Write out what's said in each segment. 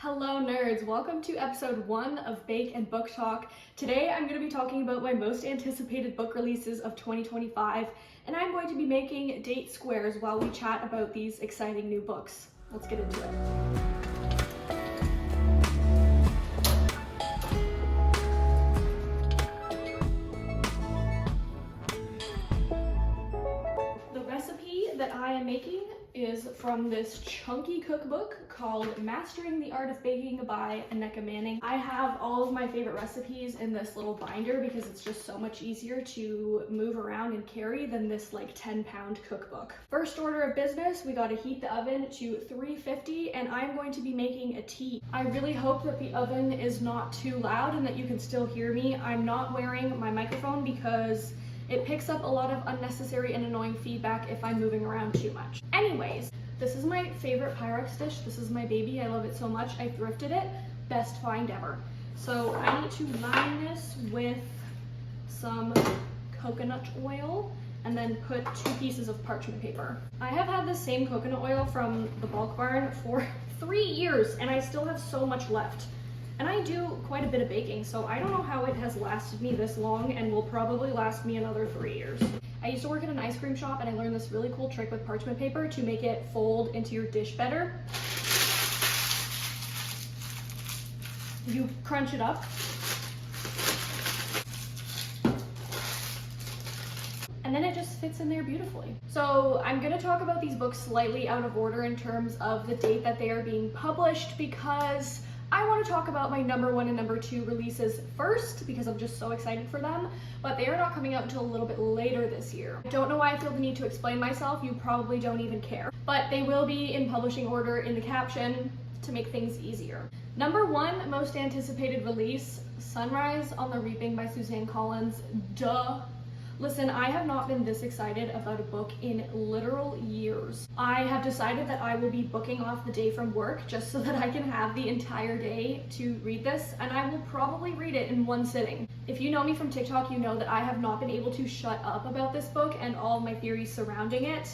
Hello nerds, welcome to episode 1 of Bake and Book Talk. Today I'm going to be talking about my most anticipated book releases of 2025, and I'm going to be making date squares while we chat about these exciting new books. Let's get into it. The recipe that I am making is from this chunky cookbook called Mastering the Art of Baking by Anneka Manning. I have all of my favorite recipes in this little binder because it's just so much easier to move around and carry than this like 10-pound cookbook. First order of business, we gotta heat the oven to 350 and I'm going to be making a tea. I really hope that the oven is not too loud and that you can still hear me. I'm not wearing my microphone because it picks up a lot of unnecessary and annoying feedback if I'm moving around too much. Anyways, this is my favorite Pyrex dish. This is my baby. I love it so much. I thrifted it. Best find ever. So I need to line this with some coconut oil and then put 2 pieces of parchment paper. I have had the same coconut oil from the bulk barn for 3 years and I still have so much left. And I do quite a bit of baking, so I don't know how it has lasted me this long and will probably last me another 3 years. I used to work at an ice cream shop and I learned this really cool trick with parchment paper to make it fold into your dish better. You crunch it up. And then it just fits in there beautifully. So I'm gonna talk about these books slightly out of order in terms of the date that they are being published because I want to talk about my number 1 and number 2 releases first because I'm just so excited for them, but they are not coming out until a little bit later this year. I don't know why I feel the need to explain myself, you probably don't even care, but they will be in publishing order in the caption to make things easier. Number 1 most anticipated release, Sunrise on the Reaping by Suzanne Collins. Duh. Listen, I have not been this excited about a book in literal years. I have decided that I will be booking off the day from work just so that I can have the entire day to read this, and I will probably read it in one sitting. If you know me from TikTok, you know that I have not been able to shut up about this book and all my theories surrounding it,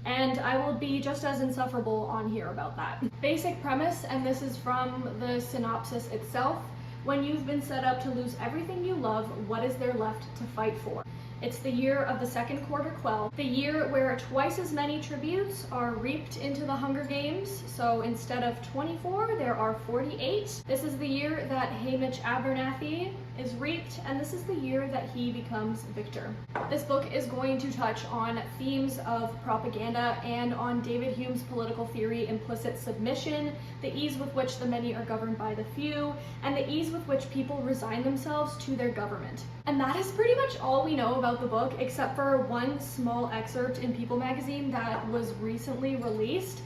and I will be just as insufferable on here about that. Basic premise, and this is from the synopsis itself. When you've been set up to lose everything you love, what is there left to fight for? It's the year of the second quarter quell, the year where twice as many tributes are reaped into the Hunger Games. So instead of 24, there are 48. This is the year that Hamish Abernathy is reaped, and this is the year that he becomes victor. This book is going to touch on themes of propaganda and on David Hume's political theory, implicit submission, the ease with which the many are governed by the few, and the ease with which people resign themselves to their government. And that is pretty much all we know about the book, except for one small excerpt in People magazine that was recently released.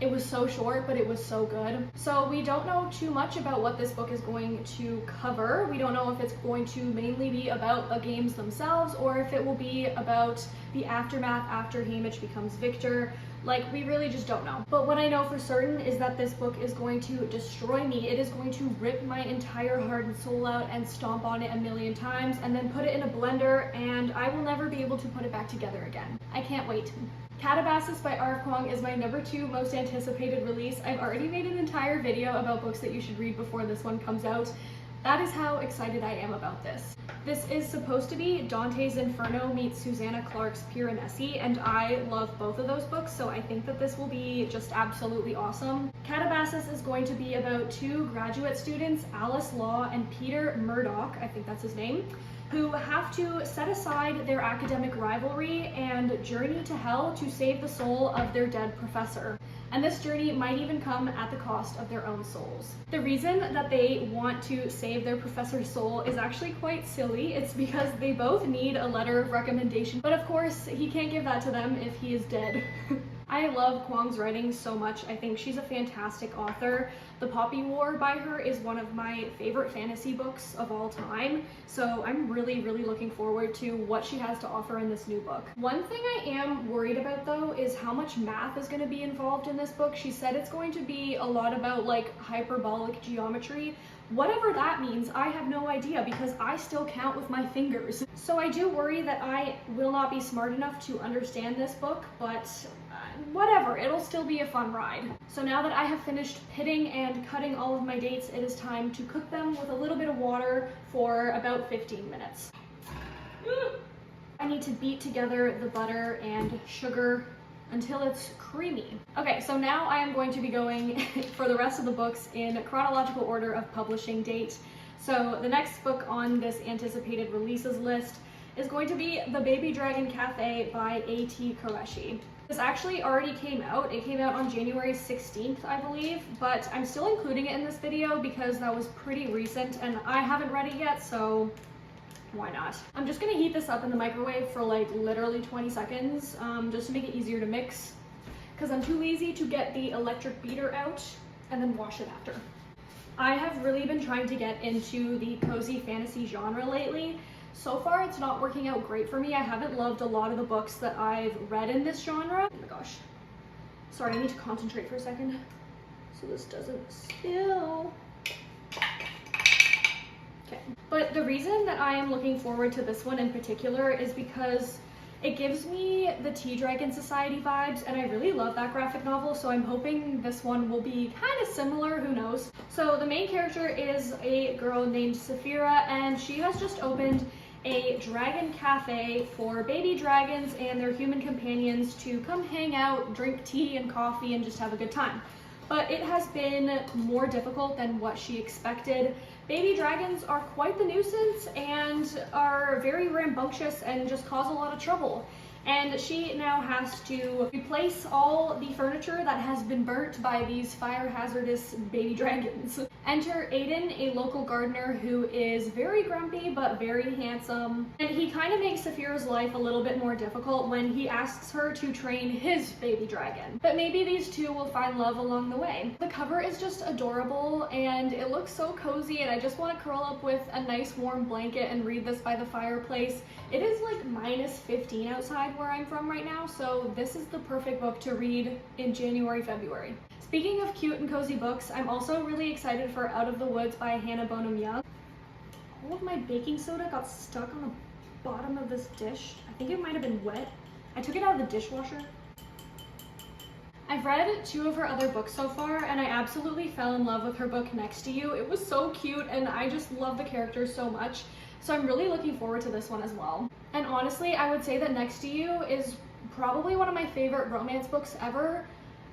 It was so short, but it was so good. So we don't know too much about what this book is going to cover. We don't know if it's going to mainly be about the games themselves or if it will be about the aftermath after Hamish becomes victor. Like, we really just don't know. But what I know for certain is that this book is going to destroy me. It is going to rip my entire heart and soul out and stomp on it a million times and then put it in a blender, and I will never be able to put it back together again. I can't wait. Katabasis by Kuang is my number 2 most anticipated release. I've already made an entire video about books that you should read before this one comes out. That is how excited I am about this. This is supposed to be Dante's Inferno meets Susanna Clarke's Piranesi, and I love both of those books, so I think that this will be just absolutely awesome. Katabasis is going to be about 2 graduate students, Alice Law and Peter Murdoch, I think that's his name, who have to set aside their academic rivalry and journey to hell to save the soul of their dead professor. And this journey might even come at the cost of their own souls. The reason that they want to save their professor's soul is actually quite silly. It's because they both need a letter of recommendation, but of course he can't give that to them if he is dead. I love Kuang's writing so much. I think she's a fantastic author. The Poppy War by her is one of my favorite fantasy books of all time, so I'm really looking forward to what she has to offer in this new book. One thing I am worried about though is how much math is going to be involved in this book. She said it's going to be a lot about like hyperbolic geometry. Whatever that means, I have no idea because I still count with my fingers. So I do worry that I will not be smart enough to understand this book, but whatever, it'll still be a fun ride. So now that I have finished pitting and cutting all of my dates, it is time to cook them with a little bit of water for about 15 minutes. I need to beat together the butter and sugar until it's creamy. Okay, so now I am going to be going for the rest of the books in chronological order of publishing date. So the next book on this anticipated releases list is going to be The Baby Dragon Café by A.T. Qureshi. This actually already came out. It came out on January 16th, I believe, but I'm still including it in this video because that was pretty recent and I haven't read it yet, so why not? I'm just gonna heat this up in the microwave for like literally 20 seconds, just to make it easier to mix, because I'm too lazy to get the electric beater out and then wash it after. I have really been trying to get into the cozy fantasy genre lately. So far, it's not working out great for me. I haven't loved a lot of the books that I've read in this genre. Oh my gosh. Sorry, I need to concentrate for a second so this doesn't spill. Okay. But the reason that I am looking forward to this one in particular is because it gives me the Tea Dragon Society vibes, and I really love that graphic novel, so I'm hoping this one will be kind of similar, who knows. So the main character is a girl named Saphira, and she has just opened a dragon cafe for baby dragons and their human companions to come hang out, drink tea and coffee, and just have a good time. But it has been more difficult than what she expected. Baby dragons are quite the nuisance and are very rambunctious and just cause a lot of trouble. And she now has to replace all the furniture that has been burnt by these fire hazardous baby dragons. Enter Aiden, a local gardener who is very grumpy but very handsome. And he kind of makes Saphira's life a little bit more difficult when he asks her to train his baby dragon. But maybe these two will find love along the way. The cover is just adorable and it looks so cozy, and I just want to curl up with a nice warm blanket and read this by the fireplace. It is like -15 outside where I'm from right now, so this is the perfect book to read in January, February. Speaking of cute and cozy books, I'm also really excited for Out of the Woods by Bonam-Young. All of my baking soda got stuck on the bottom of this dish. I think it might have been wet. I took it out of the dishwasher. I've read 2 of her other books so far, and I absolutely fell in love with her book Next to You. It was so cute, and I just love the characters so much. So I'm really looking forward to this one as well. And honestly, I would say that Next to You is probably one of my favorite romance books ever,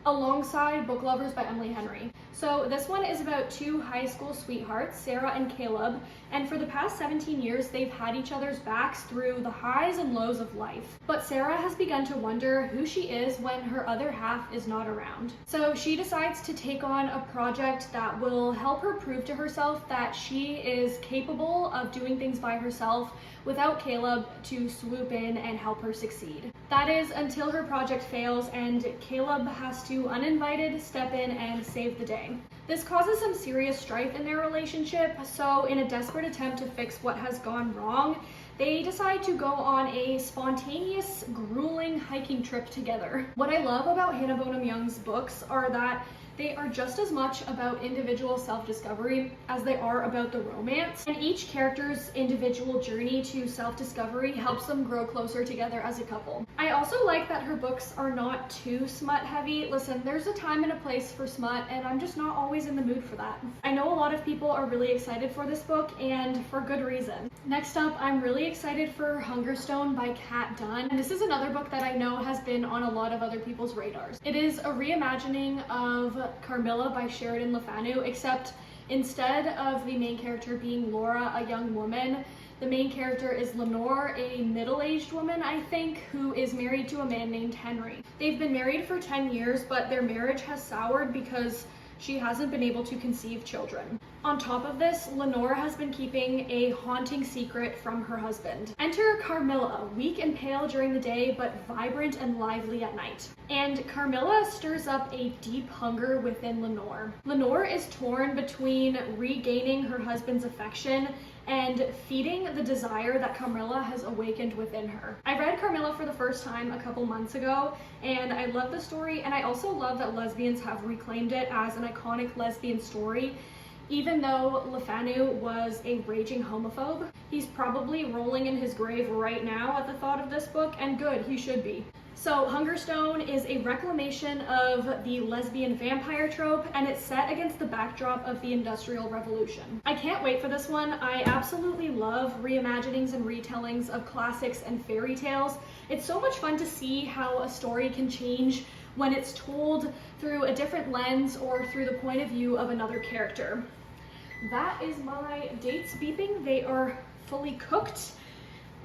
alongside Book Lovers by Emily Henry. So this one is about 2 high school sweethearts, Sarah and Caleb, and for the past 17 years they've had each other's backs through the highs and lows of life. But Sarah has begun to wonder who she is when her other half is not around. So she decides to take on a project that will help her prove to herself that she is capable of doing things by herself without Caleb to swoop in and help her succeed. That is until her project fails and Caleb has to uninvited step in and save the day. This causes some serious strife in their relationship, so in a desperate attempt to fix what has gone wrong, they decide to go on a spontaneous, grueling hiking trip together. What I love about Bonam-Young's books are that they are just as much about individual self-discovery as they are about the romance, and each character's individual journey to self-discovery helps them grow closer together as a couple. I also like that her books are not too smut heavy. Listen, there's a time and a place for smut, and I'm just not always in the mood for that. I know a lot of people are really excited for this book, and for good reason. Next up, I'm really excited for Hungerstone by Dunn. And this is another book that I know has been on a lot of other people's radars. It is a reimagining of Carmilla by Sheridan Le Fanu, except instead of the main character being Laura, a young woman, the main character is Lenore, a middle-aged woman, I think, who is married to a man named Henry. They've been married for 10 years, but their marriage has soured because she hasn't been able to conceive children. On top of this, Lenore has been keeping a haunting secret from her husband. Enter Carmilla, weak and pale during the day, but vibrant and lively at night. And Carmilla stirs up a deep hunger within Lenore. Lenore is torn between regaining her husband's affection and feeding the desire that Carmilla has awakened within her. I read Carmilla for the first time a couple months ago, and I love the story, and I also love that lesbians have reclaimed it as an iconic lesbian story. Even though Le Fanu was a raging homophobe, he's probably rolling in his grave right now at the thought of this book, and good, he should be. So Hungerstone is a reclamation of the lesbian vampire trope, and it's set against the backdrop of the Industrial Revolution. I can't wait for this one. I absolutely love reimaginings and retellings of classics and fairy tales. It's so much fun to see how a story can change when it's told through a different lens or through the point of view of another character. That is my dates beeping. They are fully cooked,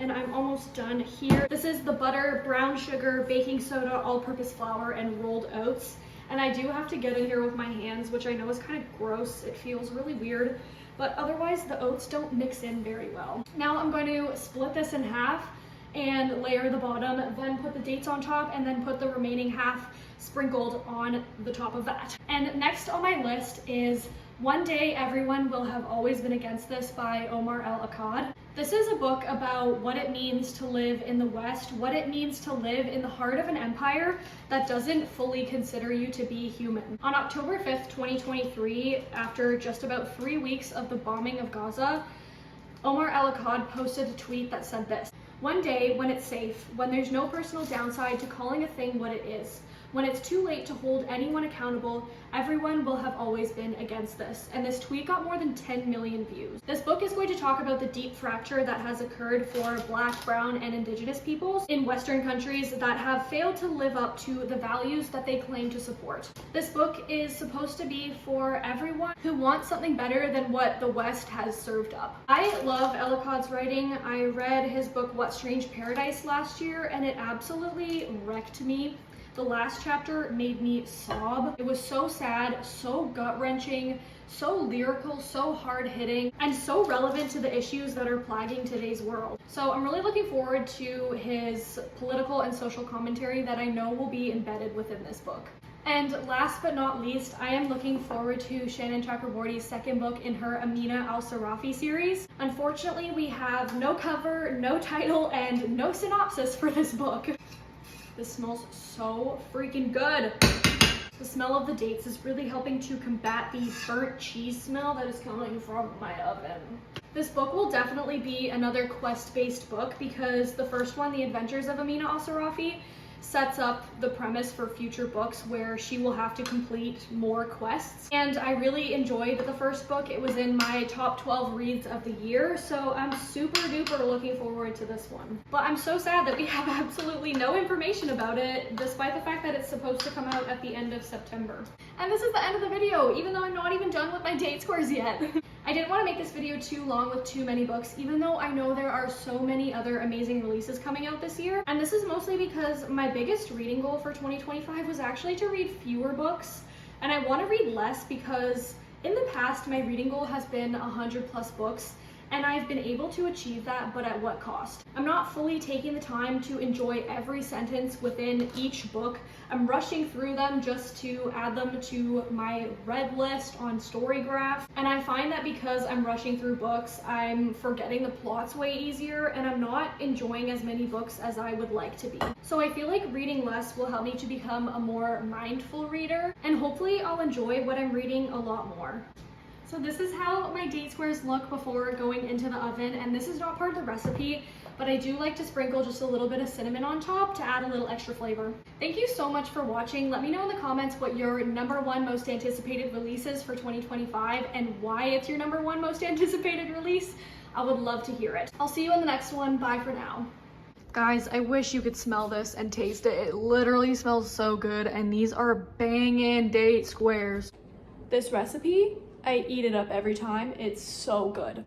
and I'm almost done here. This is the butter, brown sugar, baking soda, all-purpose flour, and rolled oats. And I do have to get in here with my hands, which I know is kind of gross. It feels really weird, but otherwise the oats don't mix in very well. Now I'm going to split this in half and layer the bottom, then put the dates on top, and then put the remaining half sprinkled on the top of that. And next on my list is One Day Everyone Will Have Always Been Against This by Omar Akkad. This is a book about what it means to live in the West, what it means to live in the heart of an empire that doesn't fully consider you to be human. On October 5th, 2023, after just about 3 weeks of the bombing of Gaza, Omar Akkad posted a tweet that said this: "One day, when it's safe, when there's no personal downside to calling a thing what it is, when it's too late to hold anyone accountable, everyone will have always been against this." And this tweet got more than 10 million views. This book is going to talk about the deep fracture that has occurred for Black, Brown, and Indigenous peoples in Western countries that have failed to live up to the values that they claim to support. This book is supposed to be for everyone who wants something better than what the West has served up. I love Akkad's writing. I read his book What Strange Paradise last year, and it absolutely wrecked me. The last chapter made me sob. It was so sad, so gut-wrenching, so lyrical, so hard-hitting, and so relevant to the issues that are plaguing today's world. So I'm really looking forward to his political and social commentary that I know will be embedded within this book. And last but not least, I am looking forward to Shannon Chakraborty's second book in her Amina Al-Sirafi series. Unfortunately, we have no cover, no title, and no synopsis for this book. This smells so freaking good. The smell of the dates is really helping to combat the burnt cheese smell that is coming from my oven. This book will definitely be another quest-based book because the first one, The Adventures of Amina Al-Sirafi, sets up the premise for future books where she will have to complete more quests. And I really enjoyed the first book. It was in my top 12 reads of the year, so I'm super duper looking forward to this one. But I'm so sad that we have absolutely no information about it, despite the fact that it's supposed to come out at the end of September. And this is the end of the video, even though I'm not even done with my date squares yet. I didn't want to make this video too long with too many books, even though I know there are so many other amazing releases coming out this year. And this is mostly because my biggest reading goal for 2025 was actually to read fewer books. And I want to read less because in the past, my reading goal has been 100+ books. And I've been able to achieve that, but at what cost? I'm not fully taking the time to enjoy every sentence within each book. I'm rushing through them just to add them to my read list on Storygraph. And I find that because I'm rushing through books, I'm forgetting the plots way easier, and I'm not enjoying as many books as I would like to be. So I feel like reading less will help me to become a more mindful reader, and hopefully I'll enjoy what I'm reading a lot more. So this is how my date squares look before going into the oven, and this is not part of the recipe, but I do like to sprinkle just a little bit of cinnamon on top to add a little extra flavor. Thank you so much for watching. Let me know in the comments what your #1 most anticipated release is for 2025 and why it's your #1 most anticipated release. I would love to hear it. I'll see you in the next one. Bye for now. Guys, I wish you could smell this and taste it. It literally smells so good, and these are banging date squares. This recipe, I eat it up every time. It's so good.